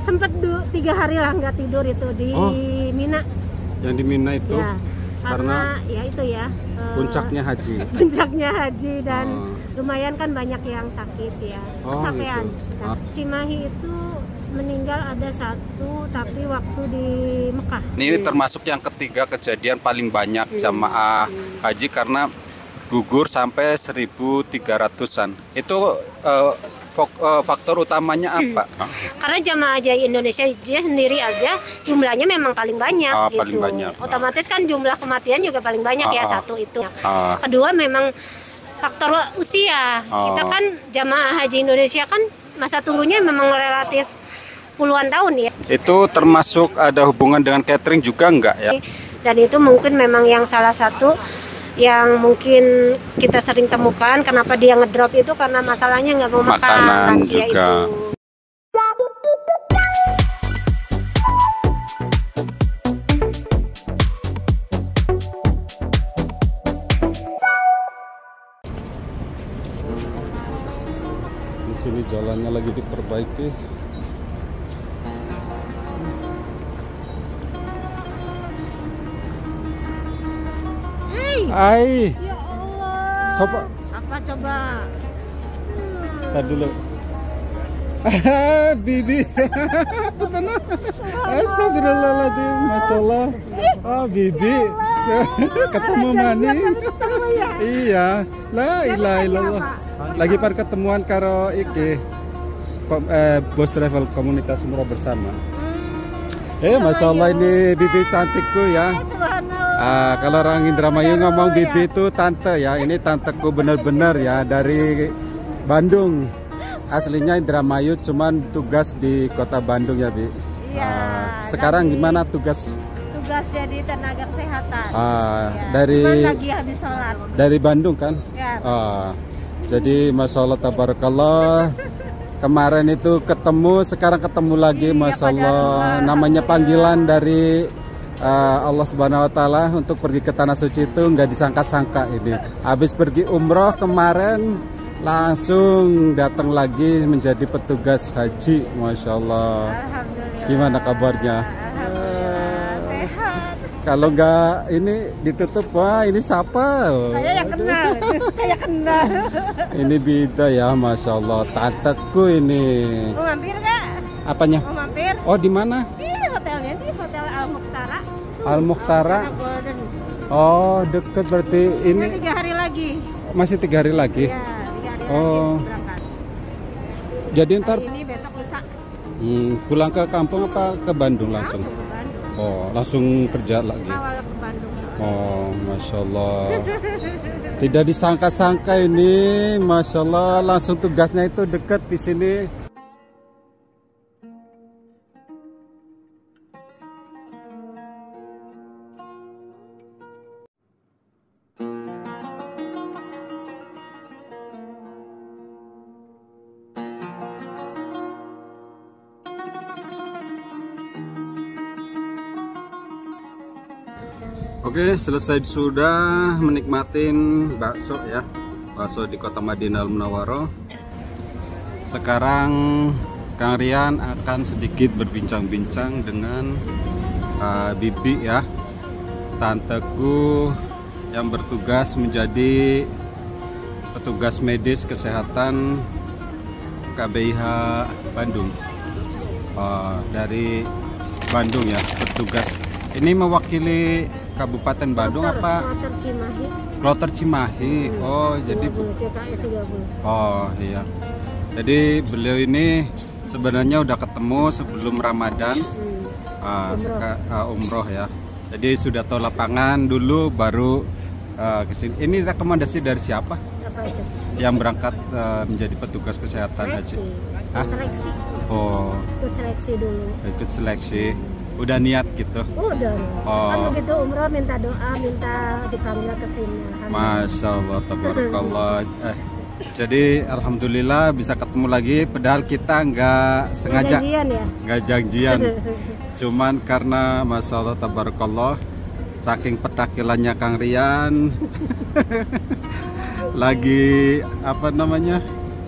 Sempat 3 hari lah nggak tidur itu di Mina. Yang di Mina itu? Ya, karena ya itu ya. Puncaknya haji. Puncaknya haji dan lumayan kan banyak yang sakit ya. Kecapean. Gitu. Nah, Cimahi itu meninggal ada 1 tapi waktu di Mekah. Ini termasuk yang ketiga kejadian paling banyak jamaah haji karena gugur sampai 1.300-an. Itu faktor utamanya apa? Karena jamaah haji Indonesia sendiri aja jumlahnya memang paling banyak gitu. Paling banyak. Otomatis kan jumlah kematian juga paling banyak ya, 1 itu. Kedua memang faktor usia. Kita kan jamaah haji Indonesia kan masa tunggunya memang relatif puluhan tahun ya. Itu termasuk ada hubungan dengan catering juga enggak ya? Dan itu mungkin memang yang salah satu yang mungkin kita sering temukan kenapa dia ngedrop itu karena masalahnya nggak mau makan makanan lansia juga. Itu. Di sini jalannya lagi diperbaiki. Hai. Ya Allah. Sopo? Apa coba? Tadi dulu. Bibi. Astagfirullahaladzim. Masalah. Oh, Bibi. Ketemu Mani. Iya. La ilaha illallah. Lagi par ketemuan karo iki. Bos travel komunitas umroh bersama. Masya Allah ini Bibi cantikku ya. Kalau orang Indramayu ngomong Bibi itu tante ya. Ini tanteku bener-bener ya dari Bandung. Aslinya Indramayu cuman tugas di kota Bandung ya Bi. Iya. Sekarang gimana tugas? Tugas jadi tenaga kesehatan. Dari lagi habis sholat. Dari Bandung kan? Ya. Jadi Masya Allah tabarakallah. Kemarin itu ketemu, sekarang ketemu lagi, Masya Allah. Namanya panggilan dari Allah Subhanahu Wa Taala untuk pergi ke tanah suci itu nggak disangka-sangka ini. Habis pergi umroh kemarin, langsung datang lagi menjadi petugas haji, Masya Allah. Alhamdulillah. Gimana kabarnya? Alhamdulillah, sehat. Kalau nggak ini ditutup, wah ini siapa? Saya yang kenal, saya kenal. Ini beda ya, Masya Allah. Tanteku ini. Mau mampir nggak? Apanya? Mau mampir? Oh, di mana? Di hotelnya, di Hotel Al Muktara. Al Muktara. Golden. Oh, deket berarti ini. 3 hari lagi. Masih 3 hari lagi. Ya, 3 hari Oh. lagi berangkat. Jadi ntar Hari ini besok lusa. pulang ke kampung apa ke Bandung langsung? Langsung ke Bandung. Oh, langsung kerja lagi. Awal ke Bandung soalnya. Oh, Masya Allah. Tidak disangka-sangka ini, Masya Allah, langsung tugasnya itu dekat di sini. Oke, selesai sudah menikmatin bakso ya. Bakso di Kota Madinah Munawwaroh. Sekarang Kang Rian akan sedikit berbincang-bincang dengan Bibi ya. Tanteku yang bertugas menjadi petugas medis kesehatan KBIH Bandung. Dari Bandung ya, petugas. Ini mewakili Kabupaten Bandung apa? Kloter Cimahi. Kloter Cimahi. Oh, jadi CKS 30. Oh, iya. Jadi beliau ini sebenarnya udah ketemu sebelum Ramadan. Umroh ya. Jadi sudah tahu lapangan dulu baru kesini. Ini rekomendasi dari siapa? Apa itu? Yang berangkat menjadi petugas kesehatan haji. Seleksi. Oh, Ikut seleksi dulu. ikut seleksi. Udah niat gitu. Udah. Oh. Kan begitu umroh minta doa, minta dipanggil ke sini. Masya Allah, tabarakallah. Jadi alhamdulillah bisa ketemu lagi. Padahal kita nggak sengaja, Janjian ya? nggak janjian. Cuman karena Masya Allah, tabarakallah, saking petakilannya Kang Rian, lagi apa namanya,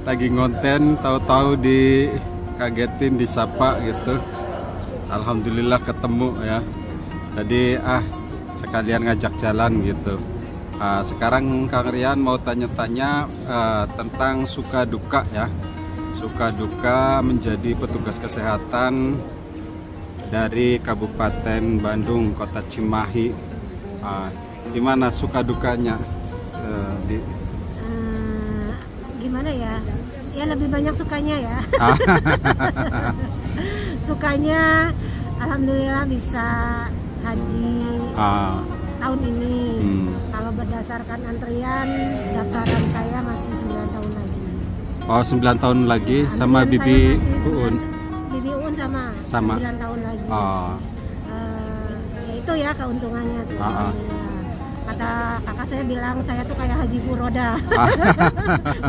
lagi ngonten, tahu-tahu di dikagetin, disapa gitu. Alhamdulillah ketemu ya. Jadi sekalian ngajak jalan gitu. Sekarang Kang Rian mau tanya-tanya tentang suka duka ya. Suka duka menjadi petugas kesehatan dari Kabupaten Bandung, Kota Cimahi. Gimana suka dukanya? Gimana ya? Ya lebih banyak sukanya ya. Sukanya alhamdulillah bisa haji tahun ini. Kalau berdasarkan antrian daftaran saya masih 9 tahun lagi. Oh, 9 tahun lagi sama Bibi Uun. Bibi Uun sama 9 tahun lagi. Ya itu ya keuntungannya tuh. Kata kakak saya bilang saya tuh kayak Haji Furoda.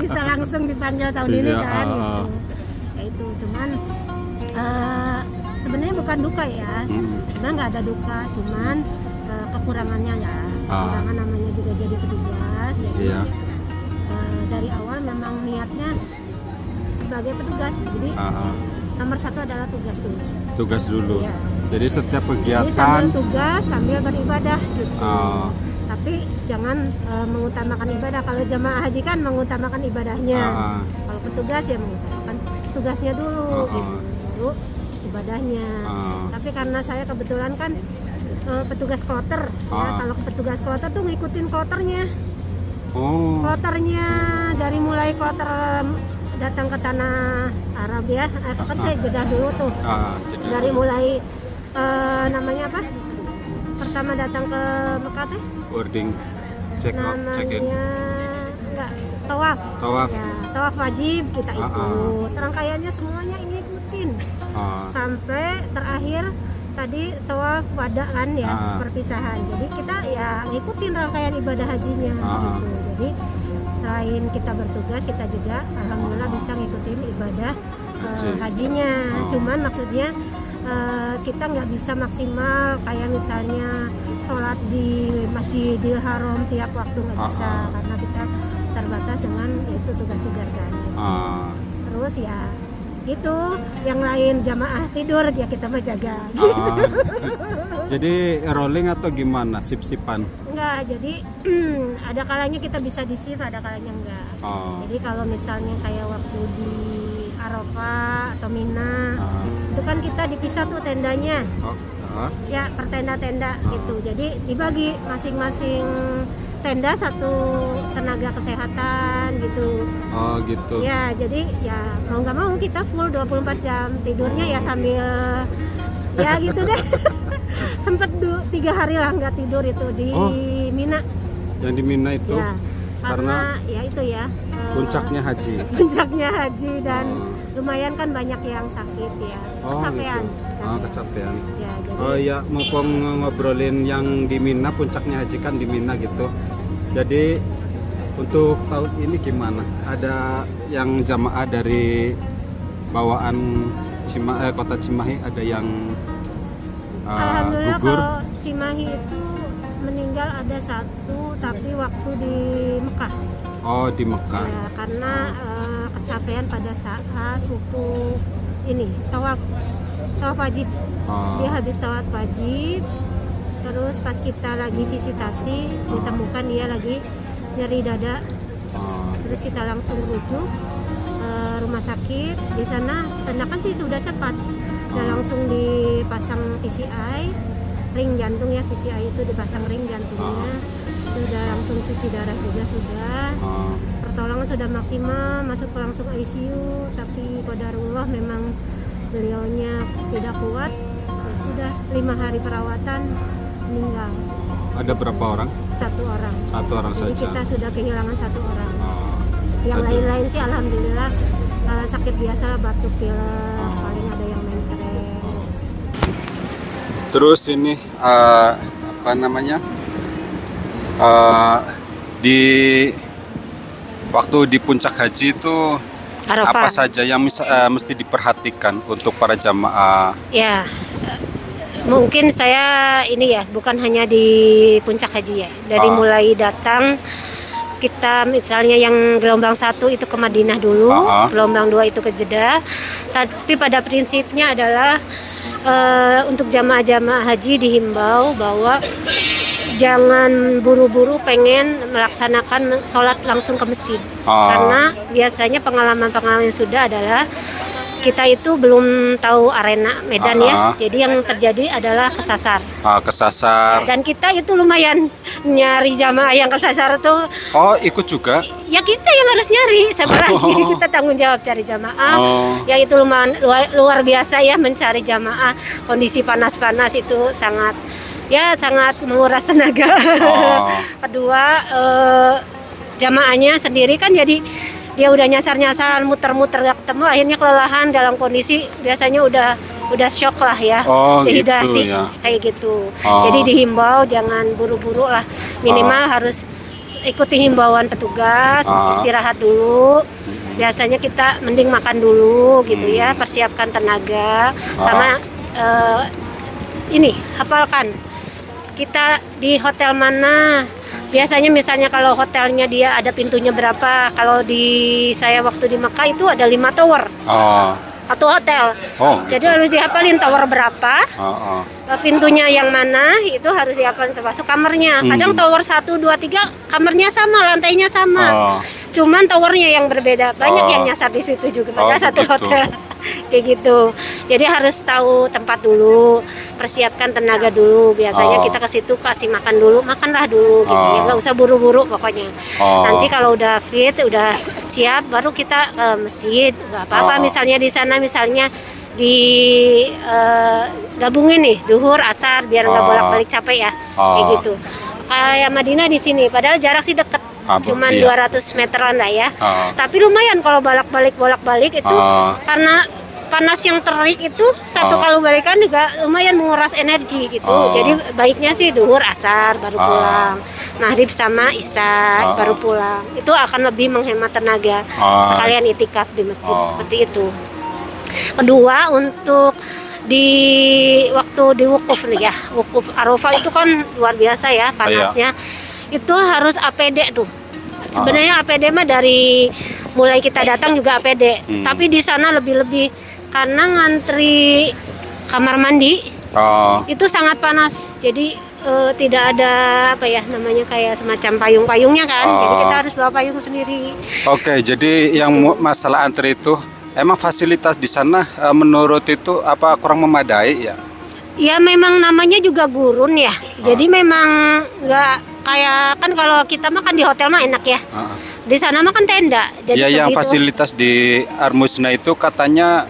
Bisa langsung dipanggil tahun ini kan gitu. Ya itu cuman sebenarnya bukan duka ya. Sebenarnya nggak ada duka, cuman kekurangannya ya. Kekurangan namanya juga jadi petugas. Jadi dari awal memang niatnya sebagai petugas. Jadi nomor satu adalah tugas dulu. Tugas dulu. Ya. Jadi setiap kegiatan. Jadi sambil tugas sambil beribadah gitu. Tapi jangan mengutamakan ibadah. Kalau jamaah haji kan mengutamakan ibadahnya. Kalau petugas ya mengutamakan tugasnya dulu, gitu. Baru ibadahnya. Tapi karena saya kebetulan kan petugas kloter, ya, kalau petugas kloter tuh ngikutin kloternya. Kloternya dari mulai kloter datang ke tanah Arab ya. Kan saya jeda dulu tuh. Dari mulai namanya apa? Pertama datang ke Mekah teh boarding, check out, check in. Enggak, tawaf. Ya, tawaf wajib kita ikut. Rangkaiannya semuanya ini ikutin. Sampai terakhir tadi tawaf wadaan ya, perpisahan. Jadi kita ya ngikutin rangkaian ibadah hajinya gitu. Jadi selain kita bertugas, kita juga alhamdulillah bisa ngikutin ibadah hajinya. Cuman maksudnya kita nggak bisa maksimal kayak misalnya sholat di Masjidil Haram tiap waktu nggak bisa karena kita terbatas dengan itu tugas-tugas kan. Terus ya itu yang lain jamaah tidur ya kita mah jaga. Jadi rolling atau gimana, sip-sipan? Enggak, jadi ada kalanya kita bisa di shift, ada kalanya enggak. Jadi kalau misalnya kayak waktu di Arafah atau Mina, itu kan kita dipisah tuh tendanya. Ya per tenda-tenda gitu. Jadi dibagi masing-masing tenda satu tenaga kesehatan gitu. Gitu. Ya jadi ya mau nggak mau kita full 24 jam tidurnya ya sambil ya gitu deh. Sempet 3 hari lah nggak tidur itu di Mina. Yang di Mina itu? Ya, karena ya itu ya. Puncaknya haji. Puncaknya haji dan lumayan kan banyak yang sakit ya. Kecapean. Gitu. Kecapean. Ya, jadi, ya mumpung ngobrolin yang di Mina, puncaknya haji kan di Mina gitu. Jadi untuk tahun ini gimana? Ada yang jamaah dari bawaan Kota Cimahi ada yang alhamdulillah gugur? kalau Cimahi itu meninggal ada 1 tapi waktu di Mekah. Di Mekah. Ya, karena kecapean pada saat wukuf ini tawaf wajib. Dia habis tawaf wajib. Terus pas kita lagi visitasi ditemukan dia lagi nyeri dada. Terus kita langsung rujuk rumah sakit. Di sana tindakan sih sudah cepat. Udah langsung dipasang PCI, ring jantung ya, PCI itu dipasang ring jantungnya. Sudah langsung cuci darah juga sudah. Pertolongan sudah maksimal, masuk langsung ICU, tapi qadarullah memang beliaunya tidak kuat. Ya sudah 5 hari perawatan meninggal. Ada berapa orang? 1 orang. 1 orang jadi saja. kita sudah kehilangan 1 orang. Yang lain-lain sih alhamdulillah sakit biasa, batuk pilek, paling ada yang mencret. Terus ini apa namanya? Di waktu di puncak haji itu Arafah. Apa saja yang mesti diperhatikan untuk para jamaah? Ya, mungkin saya ini ya bukan hanya di puncak haji ya, dari mulai datang kita misalnya yang gelombang 1 itu ke Madinah dulu, gelombang 2 itu ke Jeddah. Tapi pada prinsipnya adalah untuk jamaah-jamaah haji dihimbau bahwa jangan buru-buru pengen melaksanakan sholat langsung ke masjid. Karena biasanya pengalaman-pengalaman yang sudah adalah kita itu belum tahu arena medan ya, jadi yang terjadi adalah kesasar. Kesasar. Dan kita itu lumayan nyari jamaah yang kesasar tuh. Oh, ikut juga? Ya kita yang harus nyari sebenarnya. Kita tanggung jawab cari jamaah. Ya itu lumayan luar biasa ya mencari jamaah. Kondisi panas-panas itu sangat menguras tenaga. Kedua jamaahnya sendiri kan jadi dia udah nyasar-nyasar, muter-muter gak ketemu, akhirnya kelelahan dalam kondisi biasanya udah shock lah ya, dehidrasi gitu, ya. Kayak gitu. Jadi dihimbau jangan buru-buru lah, minimal harus ikuti himbauan petugas, istirahat dulu. Biasanya kita mending makan dulu gitu ya, persiapkan tenaga, sama hafalkan kita di hotel mana. Biasanya misalnya kalau hotelnya dia ada pintunya berapa. Kalau di saya waktu di Mekah itu ada 5 tower. Satu hotel. Jadi harus dihafalin tower berapa. Pintunya yang mana itu harus dihafalin, termasuk kamarnya. Kadang tower 1, 2, 3 kamarnya sama, lantainya sama. Cuman towernya yang berbeda. Banyak yang nyasar di situ juga pada satu hotel. Kayak gitu. Jadi harus tahu tempat dulu, persiapkan tenaga dulu. Biasanya kita ke situ kasih makan dulu, makanlah dulu gitu ya. Nggak usah buru-buru pokoknya. Nanti kalau udah fit, udah siap, baru kita ke masjid. Nggak apa-apa misalnya di sana misalnya gabungin nih duhur asar biar nggak bolak-balik capek ya. Kayak gitu. Kayak Madinah di sini, padahal jarak sih deket. Cuman 200 meteran lah ya. Tapi lumayan kalau bolak-balik itu karena panas yang terik itu satu kali balikan juga lumayan menguras energi gitu. Jadi baiknya sih duhur asar baru pulang, maghrib sama isya baru pulang. Itu akan lebih menghemat tenaga. Sekalian itikaf di masjid seperti itu. Kedua, untuk di waktu di wukuf nih ya, wukuf Arafah itu kan luar biasa ya panasnya. Itu harus APD tuh. Sebenarnya APD mah dari mulai kita datang juga APD. Tapi di sana lebih-lebih karena ngantri kamar mandi. Itu sangat panas. Jadi tidak ada namanya kayak semacam payung-payungnya kan. Jadi kita harus bawa payung sendiri. Oke, jadi yang masalah antri itu emang fasilitas di sana menurut itu apa kurang memadai ya? Ya memang namanya juga gurun ya. Jadi memang nggak kayak kan kalau kita makan di hotel mah enak ya. Di sana mah kan tenda. Jadi ya yang fasilitas di Armusna itu katanya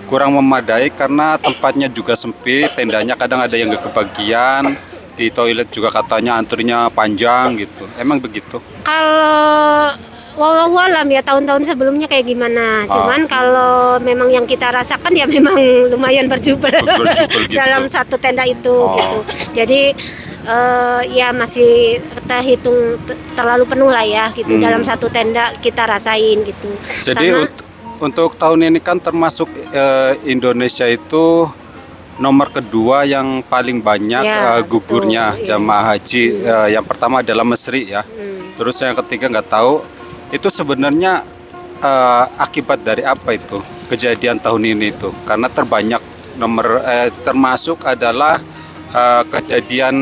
kurang memadai karena tempatnya juga sempit, tendanya kadang ada yang nggak kebagian. Di toilet juga katanya antrinya panjang gitu. Emang begitu? Kalau walau alam ya tahun-tahun sebelumnya kayak gimana. Cuman kalau memang yang kita rasakan ya memang lumayan berjubel gitu. Dalam satu tenda itu gitu. Jadi ya masih kita hitung terlalu penuh lah ya gitu. Dalam satu tenda kita rasain gitu. Jadi untuk tahun ini kan termasuk Indonesia itu nomor kedua yang paling banyak gugurnya jamaah haji. Yang pertama adalah Mesri ya. Terus yang ketiga nggak tahu. Itu sebenarnya akibat dari apa itu kejadian tahun ini itu? Karena terbanyak termasuk adalah kejadian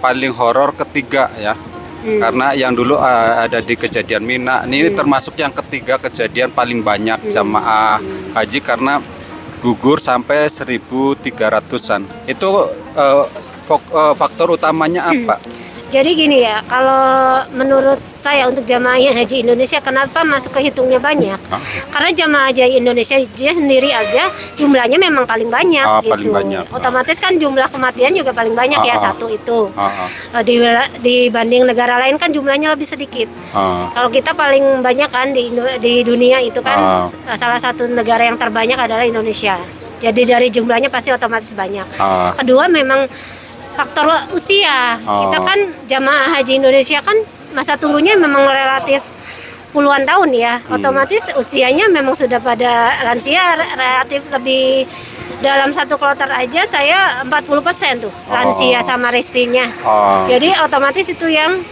paling horor ketiga ya. Karena yang dulu ada di kejadian Mina, ini termasuk yang ketiga kejadian paling banyak jamaah haji karena gugur sampai 1.300-an. Itu faktor utamanya apa? Jadi gini ya, kalau menurut saya untuk jamaah haji Indonesia kenapa masuk ke hitungnya banyak? Karena jamaah haji Indonesia dia sendiri aja jumlahnya memang paling banyak gitu. Paling banyak. Otomatis kan jumlah kematian juga paling banyak ya satu itu. Dibanding negara lain kan jumlahnya lebih sedikit. Kalau kita paling banyak kan di dunia itu kan salah satu negara yang terbanyak adalah Indonesia. Jadi dari jumlahnya pasti otomatis banyak. Kedua memang faktor usia. Kita kan jamaah haji Indonesia kan masa tunggunya memang relatif puluhan tahun ya. Otomatis usianya memang sudah pada lansia, relatif lebih dalam satu kloter aja saya 40% tuh lansia sama restrinya. Jadi otomatis itu yang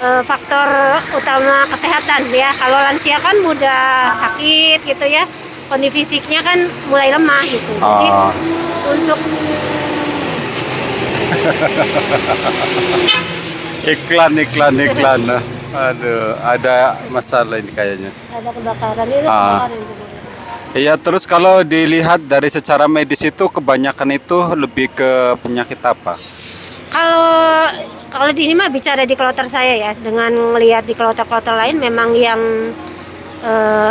faktor utama kesehatan ya. Kalau lansia kan mudah sakit gitu ya, kondisi fisiknya kan mulai lemah gitu. Jadi untuk iklan. Aduh, ada masalah ini kayaknya. ada kebakaran ini. Kebakaran itu. Iya, terus kalau dilihat dari secara medis itu kebanyakan itu lebih ke penyakit apa? Kalau di ini mah bicara di kloter saya ya, dengan melihat di kloter-kloter lain memang yang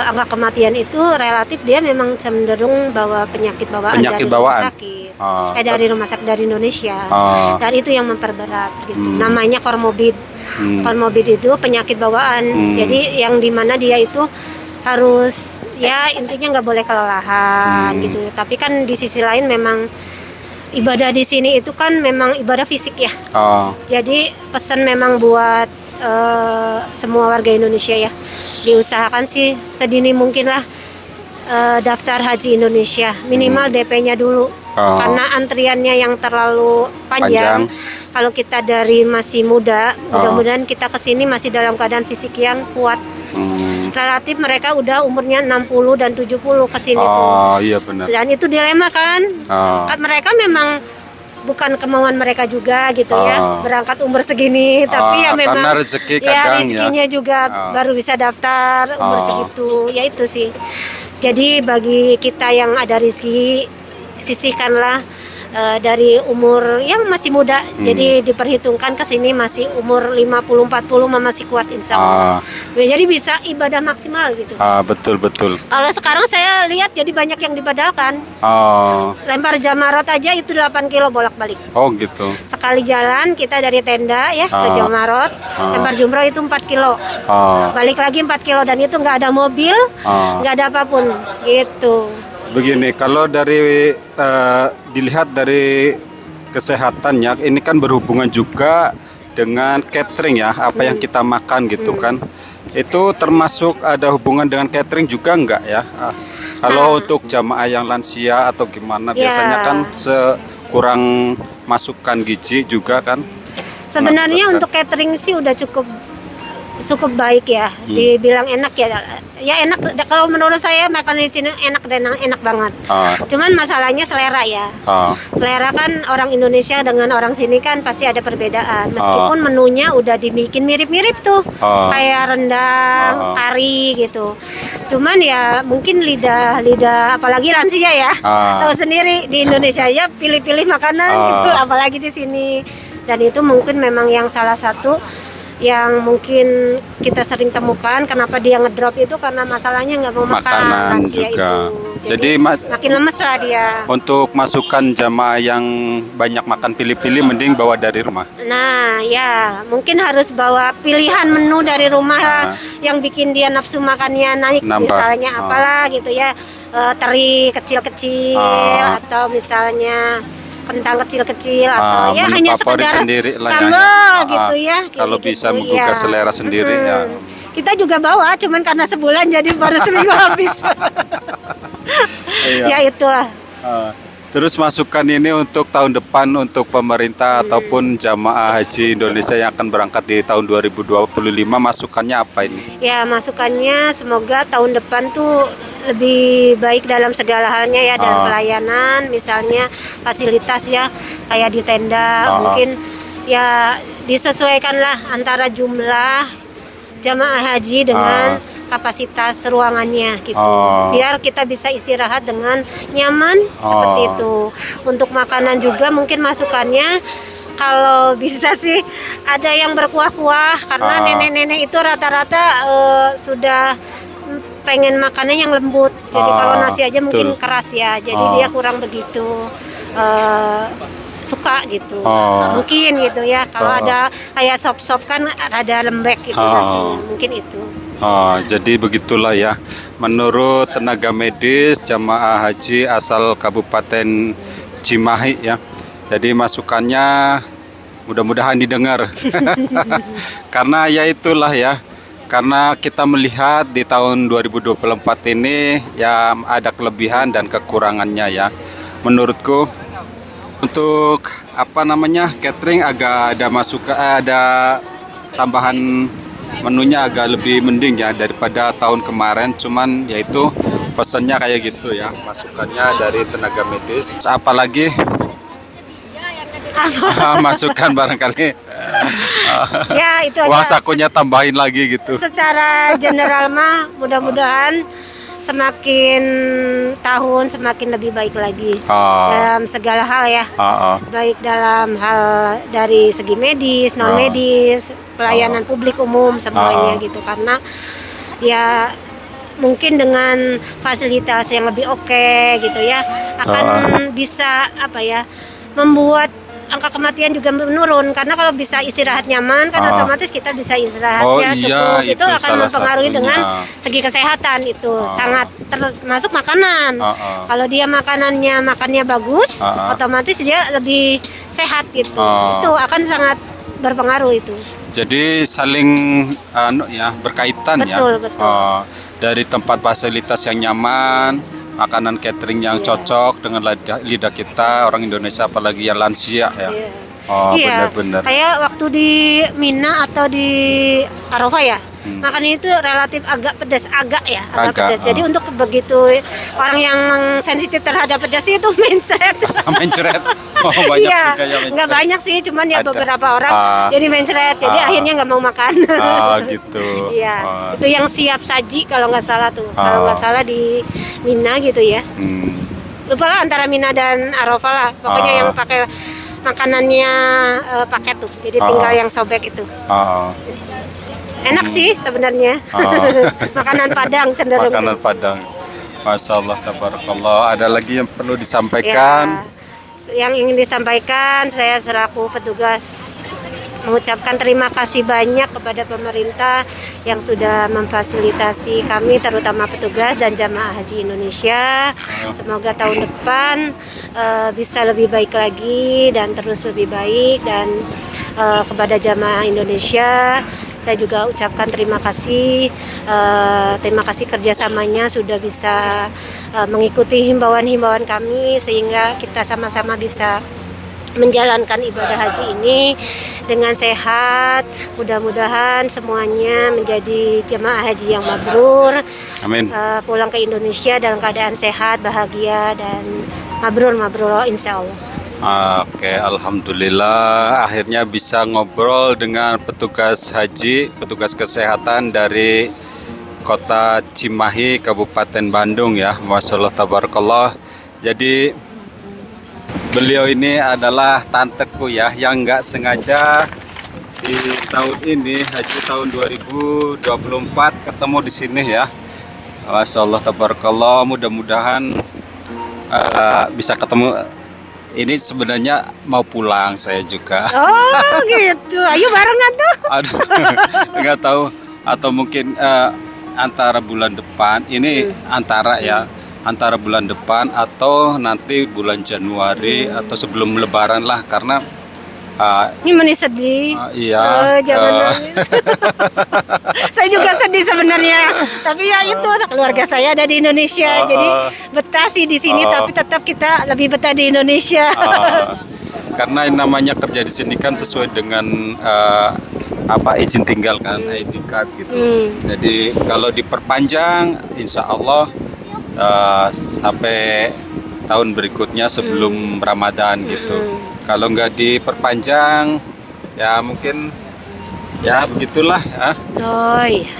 angka kematian itu relatif dia memang cenderung bawa penyakit bawaan dari rumah sakit. Dari rumah sakit dari Indonesia. Dan itu yang memperberat gitu. Namanya komorbid. Komorbid itu penyakit bawaan. Jadi yang dimana dia itu harus ya intinya nggak boleh kelelahan gitu. Tapi kan di sisi lain memang ibadah di sini itu kan memang ibadah fisik ya. Jadi pesan memang buat semua warga Indonesia ya, diusahakan sih sedini mungkin lah daftar haji Indonesia, minimal DP-nya dulu. Karena antriannya yang terlalu panjang. Kalau kita dari masih muda, mudah-mudahan kita kesini masih dalam keadaan fisik yang kuat. Relatif mereka udah umurnya 60 dan 70 kesini tuh. Iya benar. Dan itu dilema kan. Mereka memang bukan kemauan mereka juga gitu ya, berangkat umur segini, tapi ya memang rezeki ya rezekinya juga baru bisa daftar umur segitu. Ya itu sih. Jadi bagi kita yang ada rezeki, sisihkanlah dari umur yang masih muda. Jadi diperhitungkan ke sini masih umur 50-40 masih kuat insya Allah. Jadi bisa ibadah maksimal gitu. Betul. Kalau sekarang saya lihat jadi banyak yang dibadalkan. Lempar jamarat aja itu 8 kilo bolak-balik. Gitu. Sekali jalan kita dari tenda ya ke Jamarot, lempar jumroh itu 4 kilo. Balik lagi 4 kilo dan itu nggak ada mobil, nggak ada apapun gitu. Begini, kalau dari dilihat dari kesehatannya, ini kan berhubungan juga dengan catering ya, apa yang kita makan gitu kan. Itu termasuk ada hubungan dengan catering juga enggak ya? Kalau untuk jamaah yang lansia atau gimana, biasanya kan kurang masukkan gizi juga kan. Sebenarnya untuk catering sih udah cukup baik ya, dibilang enak ya enak. Kalau menurut saya makan di sini enak banget. Cuman masalahnya selera ya. Selera kan orang Indonesia dengan orang sini kan pasti ada perbedaan. Meskipun menunya udah dibikin mirip-mirip tuh, kayak rendang, kari gitu. Cuman ya mungkin lidah apalagi lansia ya, tahu sendiri di Indonesia ya pilih-pilih makanan gitu, apalagi di sini. Dan itu mungkin memang yang salah satu yang mungkin kita sering temukan kenapa dia ngedrop itu karena masalahnya nggak mau makan lansia juga. Itu. Jadi makin lemes lah dia. Untuk masukan jamaah yang banyak makan pilih-pilih mending bawa dari rumah. Nah ya mungkin harus bawa pilihan menu dari rumah yang bikin dia nafsu makannya naik. Misalnya apalah gitu ya, teri kecil-kecil atau misalnya kentang kecil-kecil atau ya hanya sekedar sambal gitu ya. Kalau gitu, bisa menggugah selera sendiri ya. Kita juga bawa, cuman karena sebulan jadi baru seminggu habis. Ya itulah. Terus masukan ini untuk tahun depan untuk pemerintah ataupun jamaah haji Indonesia yang akan berangkat di tahun 2025, masukannya apa ini? Ya masukannya semoga tahun depan tuh lebih baik dalam segala halnya ya, dan pelayanan misalnya fasilitas ya kayak di tenda mungkin ya disesuaikanlah antara jumlah jamaah haji dengan kapasitas ruangannya gitu, biar kita bisa istirahat dengan nyaman seperti itu. Untuk makanan juga mungkin masukannya kalau bisa sih ada yang berkuah-kuah karena nenek-nenek itu rata-rata sudah pengen makannya yang lembut. Jadi kalau nasi aja mungkin keras ya, jadi dia kurang begitu suka gitu. Mungkin gitu ya. Kalau ada kayak sop-sop kan ada lembek gitu nasinya, mungkin itu. Jadi begitulah ya. Menurut tenaga medis jamaah haji asal Kabupaten Cimahi ya. Jadi masukannya mudah-mudahan didengar. Karena ya itulah ya. Karena kita melihat di tahun 2024 ini ya ada kelebihan dan kekurangannya ya. Menurutku untuk catering agak ada tambahan menunya agak lebih mending ya daripada tahun kemarin, cuman yaitu pesannya kayak gitu ya, masukannya dari tenaga medis. Apalagi masukan barangkali Ya itu aja. wah sakunya tambahin lagi gitu. Secara general mah mudah-mudahan semakin tahun semakin lebih baik lagi dalam segala hal ya, baik dalam hal dari segi medis, non medis, pelayanan publik umum semuanya gitu, karena ya mungkin dengan fasilitas yang lebih oke gitu ya akan bisa apa ya membuat angka kematian juga menurun, karena kalau bisa istirahat nyaman kan otomatis kita bisa istirahatnya cukup, itu akan mempengaruhi dengan segi kesehatan itu sangat, termasuk makanan. Kalau dia makannya bagus, otomatis dia lebih sehat gitu. Itu akan sangat berpengaruh itu. Jadi saling berkaitan. Betul, ya. Betul. Dari tempat fasilitas yang nyaman, makanan catering yang cocok dengan lidah kita orang Indonesia, apalagi yang lansia ya. Iya, benar-benar. Kayak waktu di Mina atau di Arafah ya, makannya itu relatif agak pedas, agak pedas. Jadi untuk begitu orang yang sensitif terhadap pedas itu mencret. Mencret. Banyak iya, juga yang mencret. Nggak banyak sih, cuman ya beberapa orang jadi mencret. Jadi akhirnya nggak mau makan. Gitu. Iya, itu yang siap saji kalau nggak salah tuh. Kalau nggak salah di Mina gitu ya. Lupa lah antara Mina dan Arafah lah. Pokoknya yang pakai makanannya paket tuh, jadi tinggal yang sobek itu. Enak sih sebenarnya. Makanan Padang cenderung. Makanan Padang. Masya Allah, tabarakallah. Ada lagi yang perlu disampaikan? Ya, yang ingin disampaikan, saya selaku petugas mengucapkan terima kasih banyak kepada pemerintah yang sudah memfasilitasi kami, terutama petugas dan jamaah haji Indonesia. Semoga tahun depan bisa lebih baik lagi dan terus lebih baik, dan kepada jamaah Indonesia saya juga ucapkan terima kasih kerjasamanya sudah bisa mengikuti himbauan-himbauan kami sehingga kita sama-sama bisa menjalankan ibadah haji ini dengan sehat. Mudah-mudahan semuanya menjadi jemaah haji yang mabrur. Amin. Pulang ke Indonesia dalam keadaan sehat, bahagia, dan mabrur insya Allah. Oke, alhamdulillah akhirnya bisa ngobrol dengan petugas haji, petugas kesehatan dari Kota Cimahi, Kabupaten Bandung ya. Masya Allah, tabarakallah. Jadi beliau ini adalah tanteku ya, yang nggak sengaja di tahun ini, haji tahun 2024 ketemu di sini ya. Masya Allah, tabarakallah. Mudah-mudahan bisa ketemu. Ini sebenarnya mau pulang saya juga. Oh gitu, ayo barengan tuh. Aduh, nggak tahu, atau mungkin antara bulan depan. Ini antara bulan depan atau nanti bulan Januari atau sebelum Lebaran lah, karena ini menih sedih. Iya. Jangan nangis. Saya juga sedih sebenarnya. Tapi ya itu keluarga saya ada di Indonesia, jadi betah sih di sini. Tapi tetap kita lebih betah di Indonesia. Karena yang namanya kerja di sini kan sesuai dengan izin tinggal kan, ID card gitu. Jadi kalau diperpanjang, insya Allah sampai tahun berikutnya sebelum Ramadan gitu. Kalau nggak diperpanjang, ya mungkin ya begitulah ya.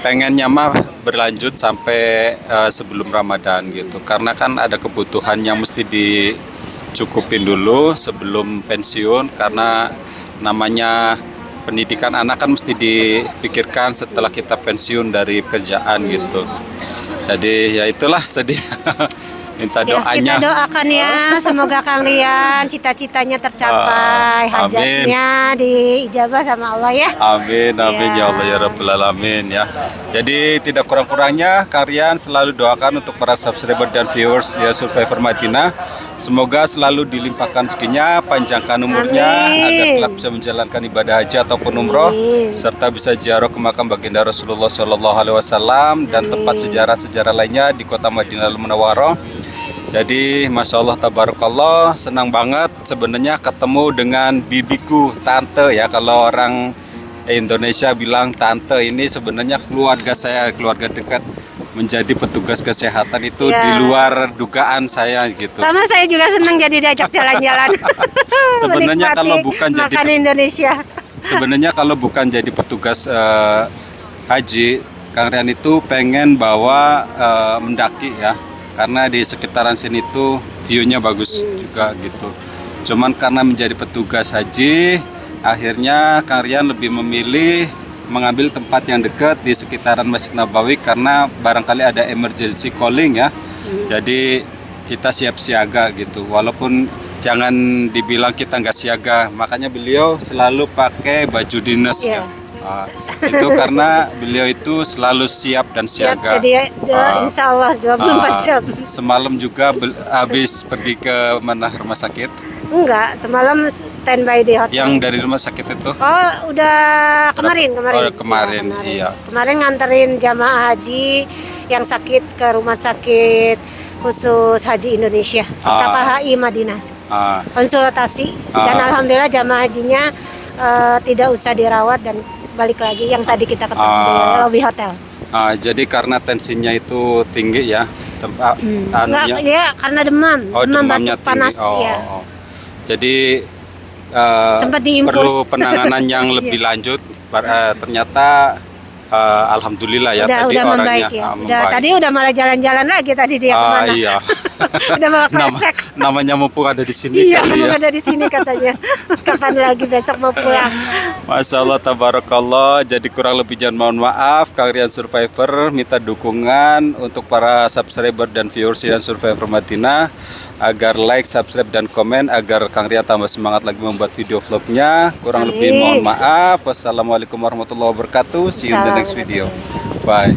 Pengennya mah berlanjut sampai sebelum Ramadan gitu. Karena kan ada kebutuhan yang mesti dicukupin dulu sebelum pensiun. Karena namanya pendidikan anak kan mesti dipikirkan setelah kita pensiun dari kerjaan gitu. Jadi ya itulah sedih. Minta doanya. Kita doakan ya, semoga Kang Rian cita-citanya tercapai, hajatnya diijabah sama Allah ya. Amin, amin ya Allah ya Rabbul Alamin ya. Jadi tidak kurang-kurangnya Kang Rian selalu doakan untuk para subscriber dan viewers ya Survivor Madinah. Semoga selalu dilimpahkan rezekinya, panjangkan umurnya, agar kelak bisa menjalankan ibadah haji ataupun umroh, serta bisa ziarah ke makam baginda Rasulullah SAW dan tempat sejarah-sejarah lainnya di kota Madinahul Munawwarah. Jadi Masya Allah, tabarakallah, senang banget sebenarnya ketemu dengan bibiku, tante ya kalau orang Indonesia bilang tante ini sebenarnya keluarga saya, keluarga dekat, menjadi petugas kesehatan itu di luar dugaan saya gitu. Sama saya juga senang jadi diajak jalan-jalan. Sebenarnya kalau bukan jadi Indonesia. Sebenarnya kalau bukan jadi petugas haji, Kang Rian itu pengen bawa mendaki ya. Karena di sekitaran sini tuh view-nya bagus juga gitu. Cuman karena menjadi petugas haji, akhirnya Kang Rian lebih memilih mengambil tempat yang dekat di sekitaran Masjid Nabawi karena barangkali ada emergency calling ya. Jadi kita siap siaga gitu. Walaupun jangan dibilang kita nggak siaga, makanya beliau selalu pakai baju dinas ya. Itu karena beliau itu selalu siap dan siaga. Insya Allah 24 jam. Semalam juga habis pergi ke mana rumah sakit? Enggak, semalam standby di hotel. Yang dari rumah sakit itu? Oh, udah kemarin. Oh, kemarin, iya. Kemarin nganterin jamaah haji yang sakit ke rumah sakit khusus Haji Indonesia, KKHI Madinah. Konsultasi dan alhamdulillah jamaah hajinya tidak usah dirawat dan balik lagi yang tadi kita ketemu di lobby hotel. Jadi karena tensinya itu tinggi ya, ya karena demam, demamnya batuk panas ya. Jadi perlu penanganan yang lebih lanjut. Ternyata alhamdulillah ya udah orangnya membaik ya. Tadi udah malah jalan-jalan lagi tadi dia kemana? Iya. Udah malah kresek. Namanya mumpung ada di sini. Iya, mumpung ada di sini katanya. Kapan lagi besok mau pulang? Masya Allah, tabarakallah. Jadi kurang lebih jangan mohon maaf, Kang Rian Survivor minta dukungan untuk para subscriber dan viewers Rian Survivor Madinah agar like, subscribe, dan komen agar Kang Rian tambah semangat lagi membuat video vlognya. Kurang lebih mohon maaf. Wassalamualaikum warahmatullahi wabarakatuh. See you in the next video. Bye.